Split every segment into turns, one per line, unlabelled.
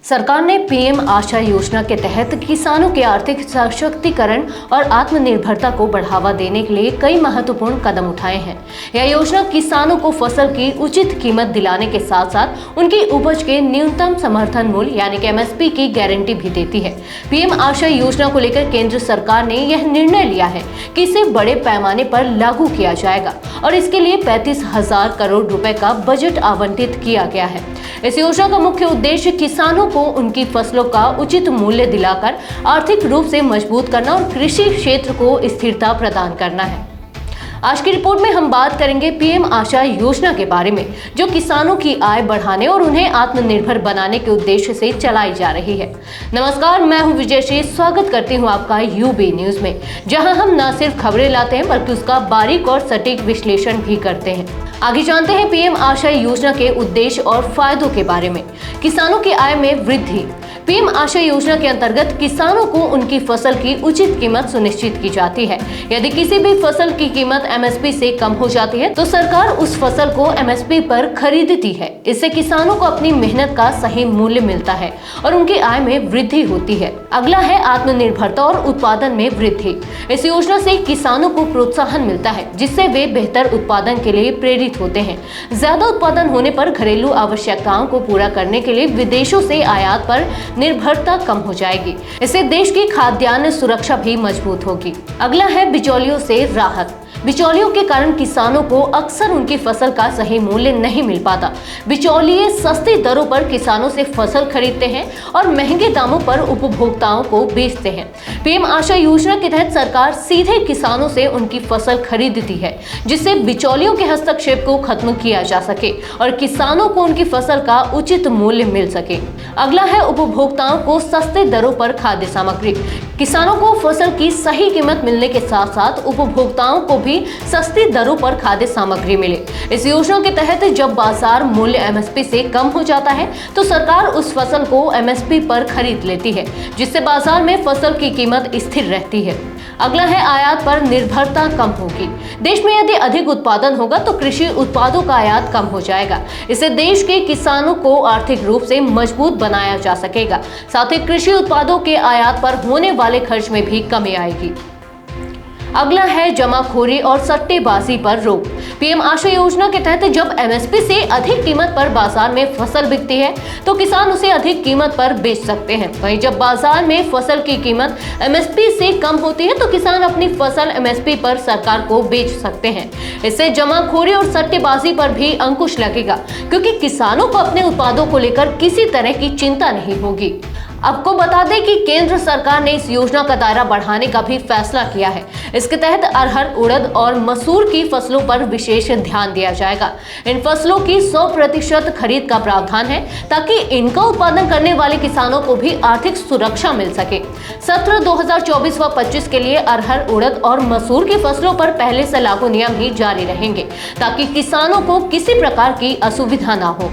सरकार ने पीएम आशा योजना के तहत किसानों के आर्थिक सशक्तिकरण और आत्मनिर्भरता को बढ़ावा देने के लिए कई महत्वपूर्ण कदम उठाए हैं। यह योजना किसानों को फसल की उचित कीमत दिलाने के साथ साथ उनकी उपज के न्यूनतम समर्थन मूल्य यानी कि एमएसपी की गारंटी भी देती है। पीएम आशा योजना को लेकर केंद्र सरकार ने यह निर्णय लिया है कि इसे बड़े पैमाने पर लागू किया जाएगा और इसके लिए 35,000 करोड़ रुपए का बजट आवंटित किया गया है। इस योजना का मुख्य उद्देश्य किसानों को उनकी फसलों का उचित मूल्य दिलाकर आर्थिक रूप से मजबूत करना और कृषि क्षेत्र को स्थिरता प्रदान करना है। आज की रिपोर्ट में हम बात करेंगे पीएम आशा योजना के बारे में, जो किसानों की आय बढ़ाने और उन्हें आत्मनिर्भर बनाने के उद्देश्य से चलाई जा रही है। नमस्कार, मैं हूं विजयश्री। स्वागत करती हूं आपका यूबी न्यूज में, जहां हम न सिर्फ खबरें लाते हैं बल्कि उसका बारीक और सटीक विश्लेषण भी करते हैं। आगे जानते हैं पीएम आशा योजना के उद्देश्य और फायदों के बारे में। किसानों की आय में वृद्धि। पीएम आशा योजना के अंतर्गत किसानों को उनकी फसल की उचित कीमत सुनिश्चित की जाती है। यदि किसी भी फसल की कीमत एमएसपी से कम हो जाती है तो सरकार उस फसल को एमएसपी पर खरीदती है। इससे किसानों को अपनी मेहनत का सही मूल्य मिलता है और उनकी आय में वृद्धि होती है। अगला है आत्मनिर्भरता और उत्पादन में वृद्धि। इस योजना से किसानों को प्रोत्साहन मिलता है, जिससे वे बेहतर उत्पादन के लिए प्रेरित होते हैं। ज्यादा उत्पादन होने पर घरेलू आवश्यकताओं को पूरा करने के लिए विदेशों से आयात पर निर्भरता कम हो जाएगी। इससे देश की खाद्यान्न सुरक्षा भी मजबूत होगी। अगला है बिचौलियों से राहत। बिचौलियों के कारण किसानों को अक्सर उनकी फसल का सही मूल्य नहीं मिल पाता। बिचौलिए सस्ती दरों पर किसानों से फसल खरीदते हैं और महंगे दामों पर उपभोक्ताओं को बेचते हैं। पीएम आशा योजना के तहत सरकार सीधे किसानों से उनकी फसल खरीदती है, जिससे बिचौलियों के हस्तक्षेप को खत्म किया जा सके और किसानों को उनकी फसल का उचित मूल्य मिल सके। अगला है उपभोक्ताओं को सस्ते दरों पर खाद्य सामग्री। किसानों को फसल की सही कीमत मिलने के साथ साथ उपभोक्ताओं को भी सस्ती दरों पर खाद्य सामग्री मिले। इस योजना के तहत जब बाजार मूल्य एमएसपी से कम हो जाता है तो सरकार उस फसल को एमएसपी पर खरीद लेती है, जिससे बाजार में फसल की कीमत स्थिर रहती है। अगला है आयात पर निर्भरता कम होगी। देश में यदि अधिक उत्पादन होगा तो कृषि उत्पादों का आयात कम हो जाएगा। इससे देश के किसानों को आर्थिक रूप से मजबूत बनाया जा सकेगा। साथ ही कृषि उत्पादों के आयात पर होने वाले खर्च में भी कमी आएगी। अगला है जमाखोरी और सट्टेबाजी पर रोक। पीएम आशा योजना के तहत जब एमएसपी से अधिक कीमत पर बाजार में फसल बिकती है तो किसान उसे अधिक कीमत पर बेच सकते हैं। वहीं जब बाजार में फसल की कीमत एमएसपी से कम होती है तो किसान अपनी फसल एमएसपी पर सरकार को बेच सकते हैं। इससे जमाखोरी और सट्टेबाजी पर भी अंकुश लगेगा, क्योंकि किसानों को अपने उत्पादों को लेकर किसी तरह की चिंता नहीं होगी। आपको बता दें कि केंद्र सरकार ने इस योजना का दायरा बढ़ाने का भी फैसला किया है। इसके तहत अरहर, उड़द और मसूर की फसलों पर विशेष ध्यान दिया जाएगा। इन फसलों की 100% खरीद का प्रावधान है, ताकि इनका उत्पादन करने वाले किसानों को भी आर्थिक सुरक्षा मिल सके। सत्र 2024 व 25 के लिए अरहर, उड़द और मसूर की फसलों पर पहले से लागू नियम ही जारी रहेंगे, ताकि किसानों को किसी प्रकार की असुविधा न हो।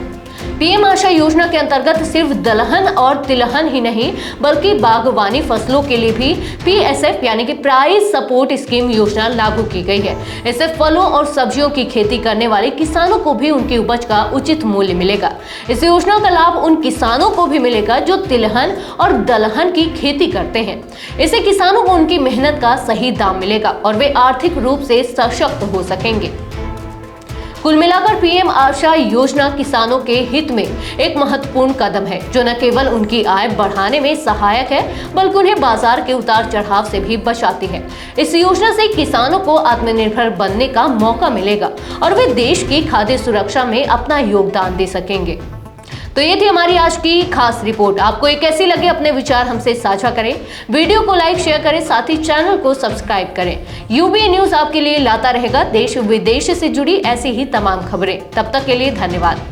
पीएम आशा योजना के अंतर्गत सिर्फ दलहन और तिलहन ही नहीं बल्कि बागवानी फसलों के लिए भी पीएसएफ यानी कि प्राइस सपोर्ट स्कीम योजना लागू की गई है। इससे फलों और सब्जियों की खेती करने वाले किसानों को भी उनकी उपज का उचित मूल्य मिलेगा। इस योजना का लाभ उन किसानों को भी मिलेगा जो तिलहन और दलहन की खेती करते हैं। इससे किसानों को उनकी मेहनत का सही दाम मिलेगा और वे आर्थिक रूप से सशक्त हो सकेंगे। कुल मिलाकर पीएम आशा योजना किसानों के हित में एक महत्वपूर्ण कदम है, जो न केवल उनकी आय बढ़ाने में सहायक है बल्कि उन्हें बाजार के उतार चढ़ाव से भी बचाती है। इस योजना से किसानों को आत्मनिर्भर बनने का मौका मिलेगा और वे देश की खाद्य सुरक्षा में अपना योगदान दे सकेंगे। तो ये थी हमारी आज की खास रिपोर्ट। आपको ये कैसी लगी, अपने विचार हमसे साझा करें। वीडियो को लाइक शेयर करें, साथ ही चैनल को सब्सक्राइब करें। यूबी न्यूज आपके लिए लाता रहेगा देश विदेश से जुड़ी ऐसी ही तमाम खबरें। तब तक के लिए धन्यवाद।